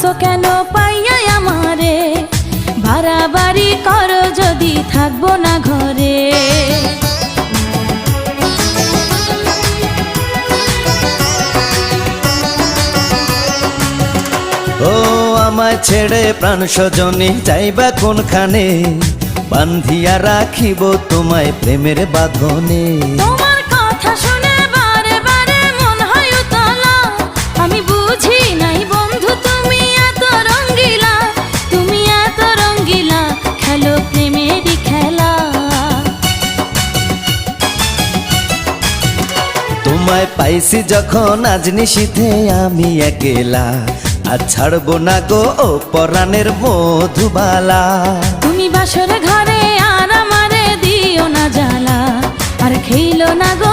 গো কেন পাইয়া আমারে, বাড়াবাড়ি করো যদি থাকবো না ঘরে। ও আমায় ছেড়ে প্রাণ স্বজনে যাইবা কোনখানে, বান্ধিয়া রাখিব তোমায় প্রেমের বাঁধনে। তোমার কথা শুনে বারে বারে মন হয় উতলা, আমি বুঝি নাই বন্ধু তুমি এত রঙ্গিলা, তুমি এত রঙ্গিলা, খেলো প্রেমেরই খেলা। তোমায় পাইছি যখন আজ নিশীথে আমি একেলা, আর ছাড়বো না গো ও পরাণের মধুবালা। তুমি বাসর ঘরে আর আমারে দিও না জ্বালা, আর খেইলো না গো